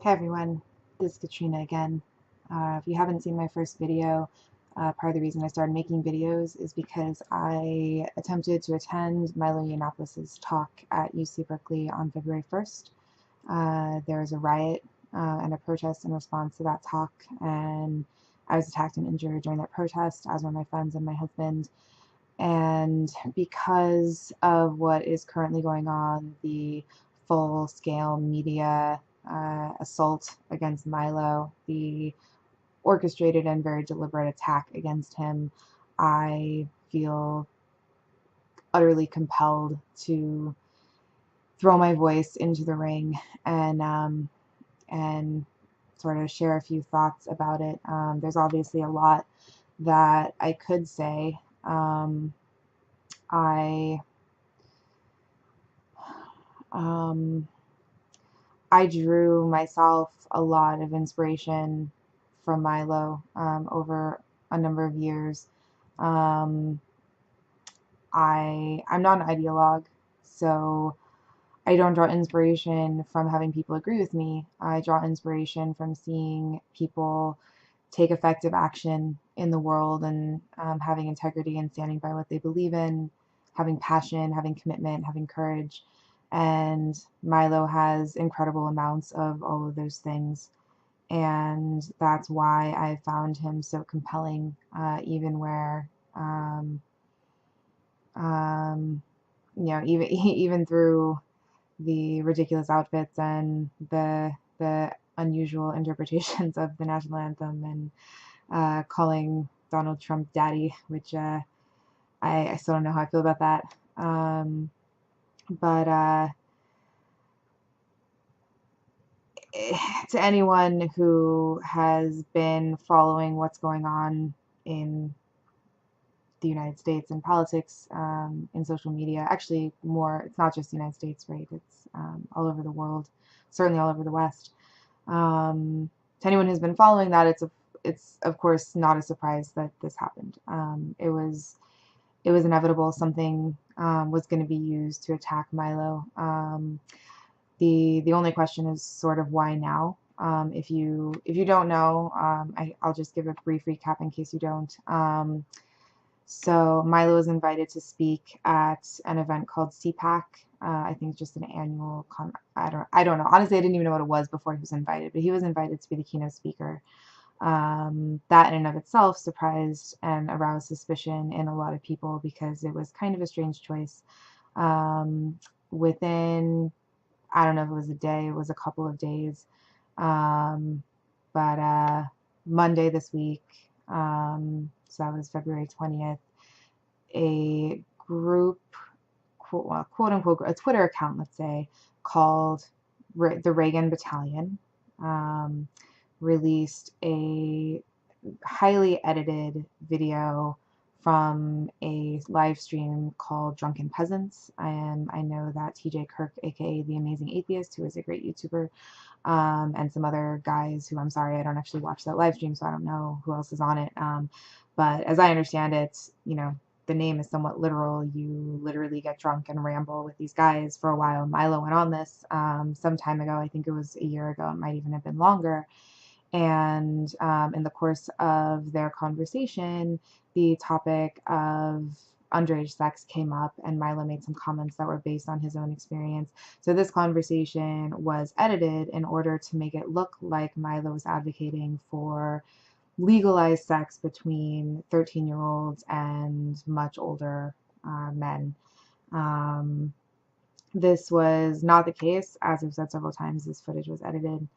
Hey everyone, this is Katrina again. If you haven't seen my first video, part of the reason I started making videos is because I attempted to attend Milo Yiannopoulos' talk at UC Berkeley on February 1st. There was a riot and a protest in response to that talk, and I was attacked and injured during that protest, as were my friends and my husband. And because of what is currently going on, the full-scale media assault against Milo, the orchestrated and very deliberate attack against him, I feel utterly compelled to throw my voice into the ring and sort of share a few thoughts about it. There's obviously a lot that I could say. I I drew myself a lot of inspiration from Milo over a number of years. Um, I'm not an ideologue, so I don't draw inspiration from having people agree with me. I draw inspiration from seeing people take effective action in the world and having integrity and standing by what they believe in, having passion, having commitment, having courage. And Milo has incredible amounts of all of those things. And that's why I found him so compelling, even where, even through the ridiculous outfits and the unusual interpretations of the national anthem and calling Donald Trump daddy, which I still don't know how I feel about that. But to anyone who has been following what's going on in the United States in politics, in social media, actually more, it's not just the United States, right? It's all over the world, certainly all over the West. To anyone who's been following that, it's of course not a surprise that this happened. It was inevitable. Something was going to be used to attack Milo. The only question is sort of why now. If you don't know, I'll just give a brief recap in case you don't. So Milo was invited to speak at an event called CPAC. I think it's just an annual I don't know. Honestly, I didn't even know what it was before he was invited, but he was invited to be the keynote speaker. That in and of itself surprised and aroused suspicion in a lot of people because it was kind of a strange choice. Within, I don't know if it was a day, it was a couple of days, but Monday this week, so that was February 20th, a group, quote unquote, a Twitter account, let's say, called the Reagan Battalion, released a highly edited video from a live stream called Drunken Peasants. And I know that TJ Kirk, aka The Amazing Atheist, who is a great YouTuber, and some other guys who, I'm sorry, I don't actually watch that live stream, so I don't know who else is on it. But as I understand it, the name is somewhat literal. You literally get drunk and ramble with these guys for a while. Milo went on this some time ago. I think it was a year ago. It might even have been longer. And in the course of their conversation, the topic of underage sex came up, and Milo made some comments that were based on his own experience. So this conversation was edited in order to make it look like Milo was advocating for legalized sex between 13-year-olds and much older men. This was not the case. As I've said several times, this footage was edited.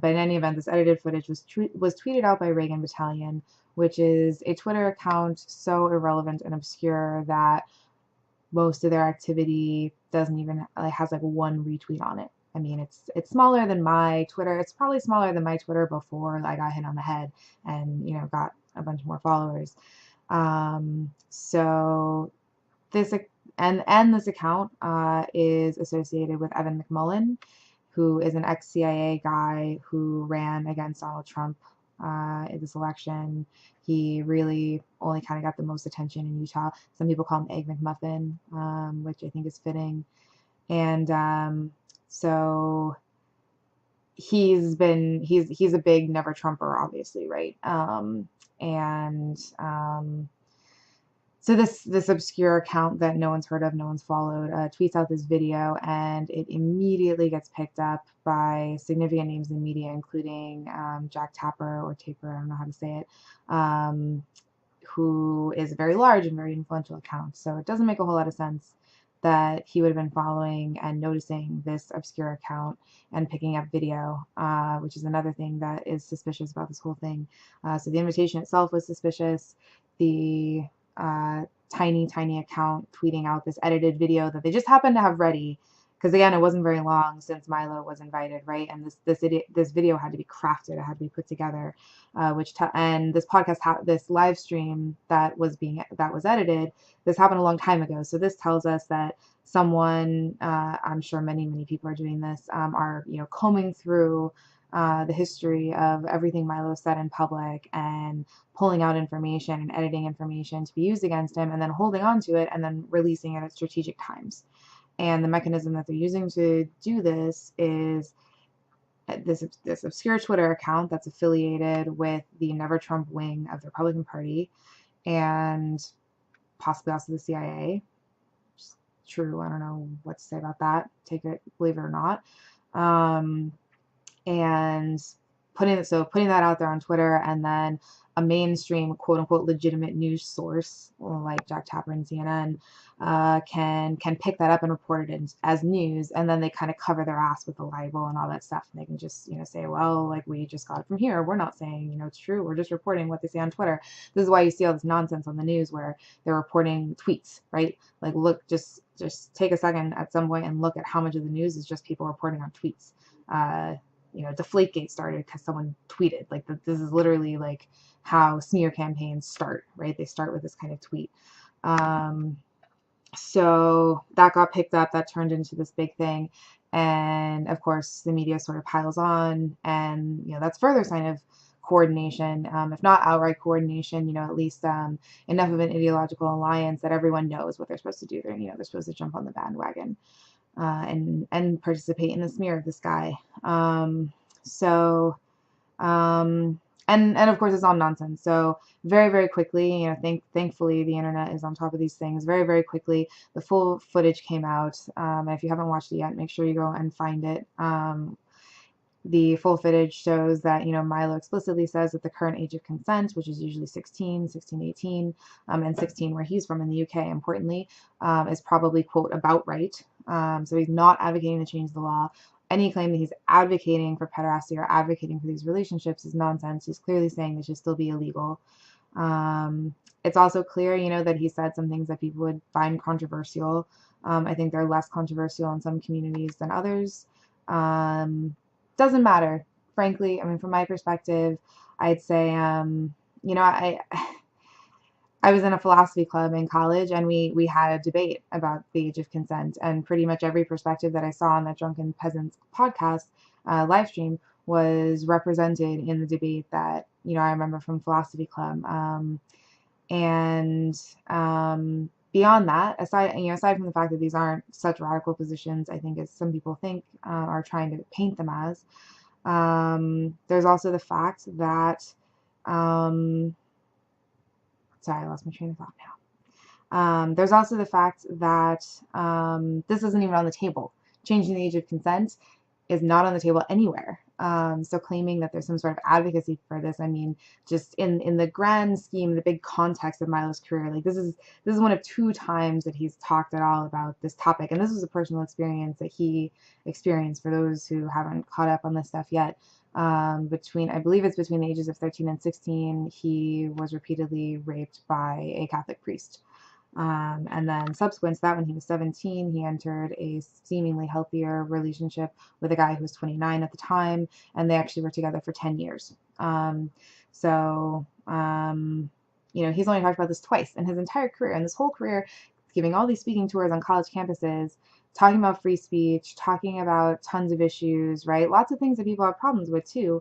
But in any event, this edited footage was tweeted out by Reagan Battalion, which is a Twitter account so irrelevant and obscure that most of their activity doesn't even has like one retweet on it. I mean, it's smaller than my Twitter. It's probably smaller than my Twitter before I got hit on the head and got a bunch more followers. So this this account is associated with Evan McMullin, who is an ex-CIA guy who ran against Donald Trump in this election. He really only kind of got the most attention in Utah. Some people call him Egg McMuffin, which I think is fitting. And so he's a big never Trumper, obviously, right? And So this obscure account that no one's heard of, no one's followed, tweets out this video, and it immediately gets picked up by significant names in the media, including Jack Tapper or Taper, I don't know how to say it, who is a very large and very influential account. So it doesn't make a whole lot of sense that he would have been following and noticing this obscure account and picking up video, which is another thing that is suspicious about this whole thing. So the invitation itself was suspicious. The tiny account tweeting out this edited video that they just happened to have ready, because again, it wasn't very long since Milo was invited, right? And this video had to be crafted, it had to be put together, and this podcast, this live stream that was edited, this happened a long time ago. So this tells us that someone, I'm sure many people are doing this, are combing through the history of everything Milo said in public and pulling out information and editing information to be used against him, and then holding on to it and then releasing it at strategic times. And the mechanism that they're using to do this is this obscure Twitter account that's affiliated with the Never Trump wing of the Republican Party, and possibly also the CIA. True, I don't know what to say about that. Take it, believe it or not. And putting that out there on Twitter, and then a mainstream quote unquote legitimate news source like Jack Tapper and CNN can pick that up and report it as news, and then they kind of cover their ass with the libel and all that stuff, and they can just say, well, like, we just got it from here, we're not saying it's true, we're just reporting what they say on Twitter. This is why you see all this nonsense on the news where they're reporting tweets, right? Like, look, just take a second at some point and look at how much of the news is just people reporting on tweets. Deflategate started because someone tweeted. Like, this is literally like how smear campaigns start, right? They start with this kind of tweet. So that got picked up, that turned into this big thing, and of course the media sort of piles on, and that's further sign of coordination, if not outright coordination, at least enough of an ideological alliance that everyone knows what they're supposed to do. They're supposed to jump on the bandwagon and participate in the smear of this guy. And of course it's all nonsense. So very quickly, thankfully the internet is on top of these things. Very quickly, the full footage came out. And if you haven't watched it yet, make sure you go and find it. The full footage shows that, Milo explicitly says that the current age of consent, which is usually 16, 18, and 16 where he's from in the UK, importantly, is probably, quote, about right. So he's not advocating to change the law. Any claim that he's advocating for pederasty or advocating for these relationships is nonsense. He's clearly saying they should still be illegal. It's also clear, that he said some things that people would find controversial. I think they're less controversial in some communities than others. Doesn't matter, frankly. I mean, from my perspective, I'd say, I was in a philosophy club in college, and we had a debate about the age of consent, and pretty much every perspective that I saw on that Drunken Peasants podcast live stream was represented in the debate that I remember from philosophy club. Beyond that, aside from the fact that these aren't such radical positions, I think, as some people think, are trying to paint them as, there's also the fact that, sorry, I lost my train of thought now. There's also the fact that this isn't even on the table. Changing the age of consent is not on the table anywhere. So claiming that there's some sort of advocacy for this, I mean, just in the grand scheme, the big context of Milo's career, like, this is one of 2 times that he's talked at all about this topic, and this was a personal experience that he experienced. For those who haven't caught up on this stuff yet, I believe it's between the ages of 13 and 16, he was repeatedly raped by a Catholic priest. And then subsequent to that, when he was 17, he entered a seemingly healthier relationship with a guy who was 29 at the time, and they actually were together for 10 years. He's only talked about this twice in his entire career, and this whole career, giving all these speaking tours on college campuses, talking about free speech, talking about tons of issues, right? Lots of things that people have problems with too.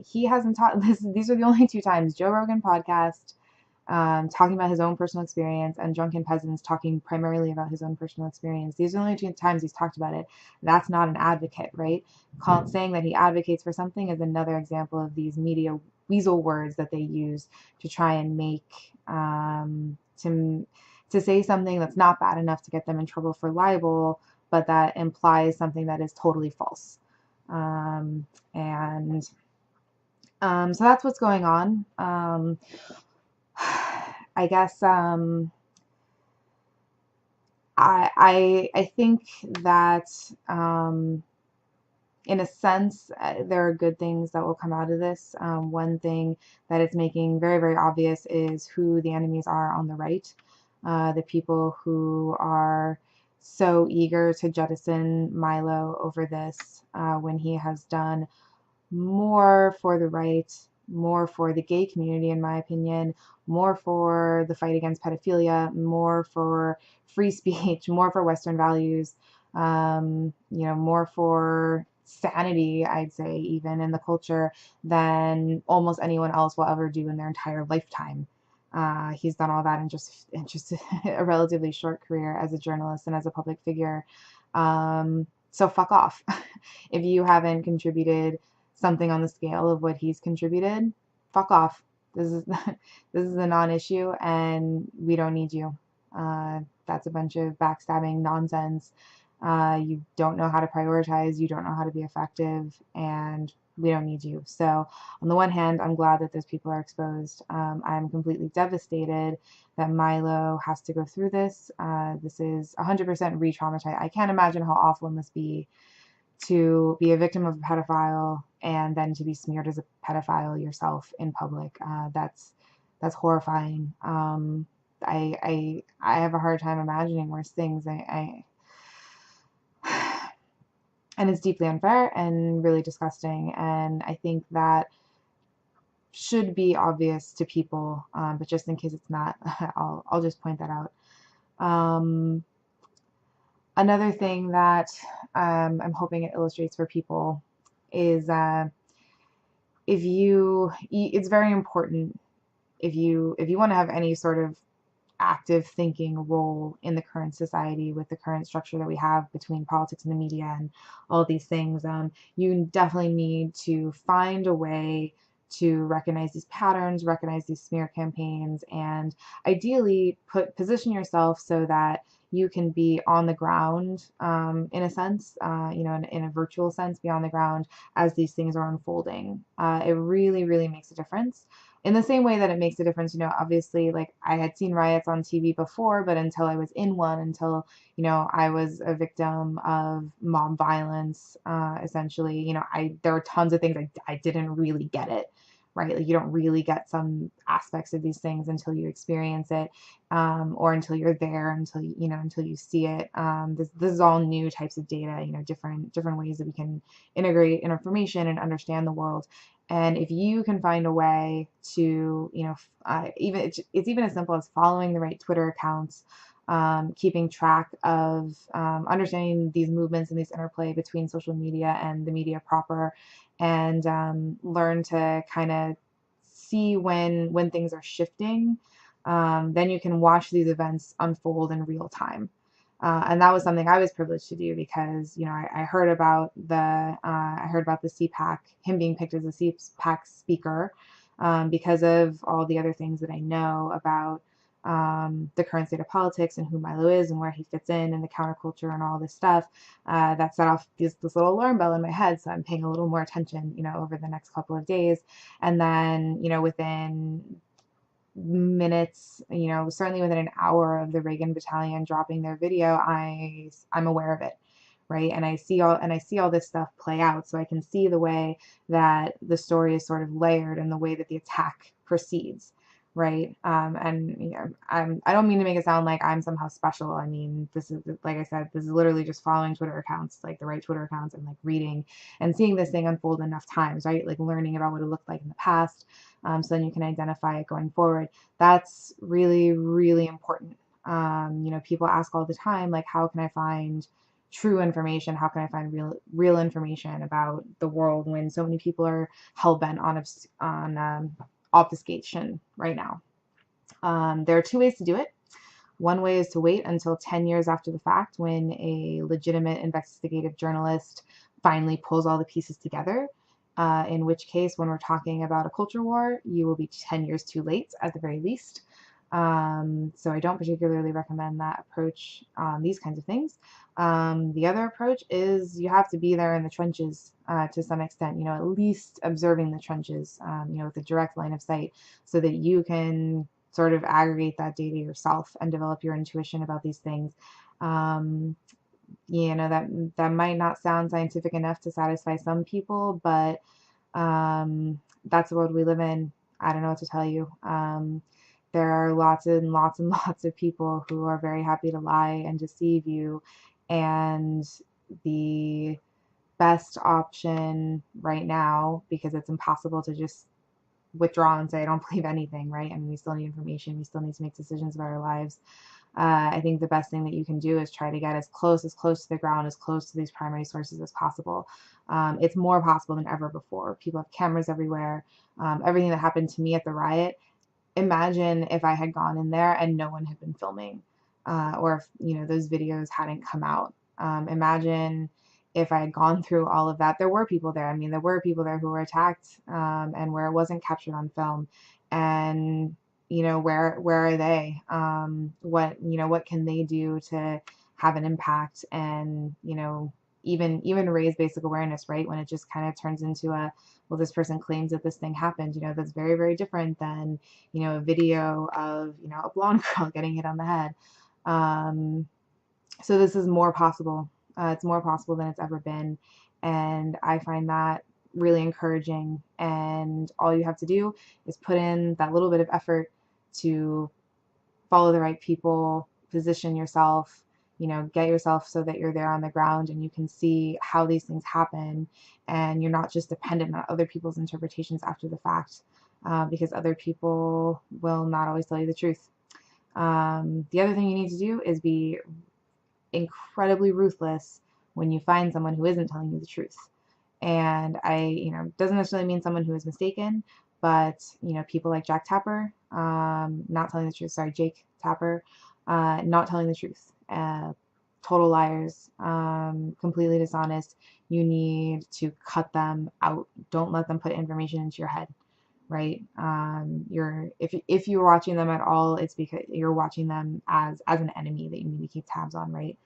He hasn't taught this. These are the only 2 times: Joe Rogan podcast, talking about his own personal experience, and drunken peasants talking primarily about his own personal experience. These are the only two times he's talked about it. That's not an advocate, right? Saying that he advocates for something is another example of these media weasel words that they use to try and make to say something that's not bad enough to get them in trouble for libel, but that implies something that is totally false. And so that's what's going on. I guess I think that in a sense there are good things that will come out of this. One thing that it's making very, very obvious is who the enemies are on the right. The people who are so eager to jettison Milo over this when he has done more for the right, more for the gay community, in my opinion, more for the fight against pedophilia, more for free speech, more for Western values, more for sanity, I'd say, even in the culture, than almost anyone else will ever do in their entire lifetime. He's done all that in just a relatively short career as a journalist and as a public figure. So fuck off. If you haven't contributed something on the scale of what he's contributed, fuck off. This is this is a non-issue, and we don't need you. That's a bunch of backstabbing nonsense. You don't know how to prioritize. You don't know how to be effective, and we don't need you. So on the one hand, I'm glad that those people are exposed. I'm completely devastated that Milo has to go through this. This is 100% re-traumatized. I can't imagine how awful it must be to be a victim of a pedophile and then to be smeared as a pedophile yourself in public. That's horrifying. I have a hard time imagining worse things. And it's deeply unfair and really disgusting. And I think that should be obvious to people, but just in case it's not, I'll just point that out. Another thing that I'm hoping it illustrates for people is it's very important if you want to have any sort of active thinking role in the current society with the current structure that we have between politics and the media and all these things, you definitely need to find a way to recognize these patterns, recognize these smear campaigns, and ideally position yourself so that you can be on the ground, in a sense, in a virtual sense, be on the ground as these things are unfolding. It really, really makes a difference. In the same way that it makes a difference, obviously, like I had seen riots on TV before, but until I was in one, until, I was a victim of mob violence, essentially, there are tons of things I didn't really get it, right? Like you don't really get some aspects of these things until you experience it, or until you're there, until you see it. This is all new types of data, different ways that we can integrate information and understand the world. And if you can find a way to, it's even as simple as following the right Twitter accounts, keeping track of understanding these movements and these interplay between social media and the media proper, and learn to kind of see when things are shifting, then you can watch these events unfold in real time. And that was something I was privileged to do because, I heard about the CPAC, him being picked as a CPAC speaker, because of all the other things that I know about the current state of politics and who Milo is and where he fits in and the counterculture and all this stuff. That set off this little alarm bell in my head. So I'm paying a little more attention, over the next couple of days. And then, within minutes, certainly within an hour of the Reagan Battalion dropping their video, I'm aware of it, right? And I see all this stuff play out, so I can see the way that the story is sort of layered and the way that the attack proceeds, right? And I don't mean to make it sound like I'm somehow special. I mean, this is, like I said, this is literally just following Twitter accounts, like the right Twitter accounts, and like reading and seeing this thing unfold enough times, right? Like learning about what it looked like in the past. So then you can identify it going forward. That's really, really important. People ask all the time, like, how can I find true information? How can I find real information about the world when so many people are hell bent on obfuscation right now? There are two ways to do it. One way is to wait until 10 years after the fact when a legitimate investigative journalist finally pulls all the pieces together. In which case, when we're talking about a culture war, you will be 10 years too late at the very least. So I don't particularly recommend that approach on these kinds of things. The other approach is you have to be there in the trenches to some extent, at least observing the trenches, with a direct line of sight so that you can sort of aggregate that data yourself and develop your intuition about these things. Um, that might not sound scientific enough to satisfy some people, but that's the world we live in. I don't know what to tell you. There are lots and lots and lots of people who are very happy to lie and deceive you, and the best option right now, because it's impossible to just withdraw and say I don't believe anything, right? I mean, we still need information. We still need to make decisions about our lives. I think the best thing that you can do is try to get as close to the ground, as close to these primary sources as possible. It's more possible than ever before. People have cameras everywhere. Everything that happened to me at the riot, imagine if I had gone in there and no one had been filming, or if those videos hadn't come out. Imagine if I had gone through all of that. There were people there. I mean, there were people there who were attacked, and where it wasn't captured on film. And where are they? What can they do to have an impact and even raise basic awareness, right? When it just kind of turns into well, this person claims that this thing happened, that's very, very different than a video of a blonde girl getting hit on the head. So this is more possible. It's more possible than it's ever been, and I find that really encouraging. And all you have to do is put in that little bit of effort to follow the right people, position yourself, get yourself so that you're there on the ground and you can see how these things happen, and you're not just dependent on other people's interpretations after the fact, because other people will not always tell you the truth. The other thing you need to do is be incredibly ruthless when you find someone who isn't telling you the truth. And doesn't necessarily mean someone who is mistaken, but people like Jack Tapper, not telling the truth. Sorry, Jake Tapper, not telling the truth. Total liars, completely dishonest. You need to cut them out. Don't let them put information into your head, right? If you're watching them at all, it's because you're watching them as an enemy that you need to keep tabs on, right?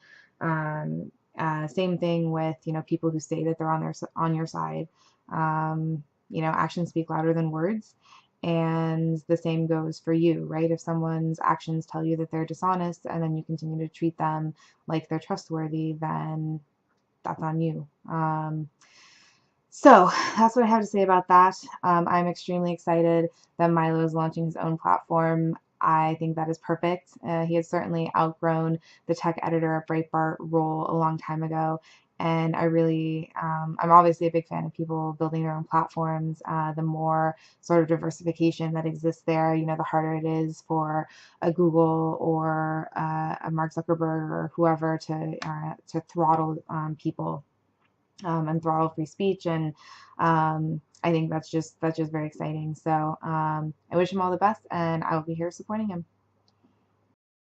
Same thing with people who say that they're on your side. Actions speak louder than words, and the same goes for you, right? If someone's actions tell you that they're dishonest and then you continue to treat them like they're trustworthy, then that's on you. So that's what I have to say about that. I'm extremely excited that Milo is launching his own platform. I think that is perfect. He has certainly outgrown the tech editor at Breitbart role a long time ago. And I'm obviously a big fan of people building their own platforms. The more sort of diversification that exists there, the harder it is for a Google or a Mark Zuckerberg or whoever to throttle people. And throttle free speech, and I think that's just very exciting. So I wish him all the best, and I will be here supporting him.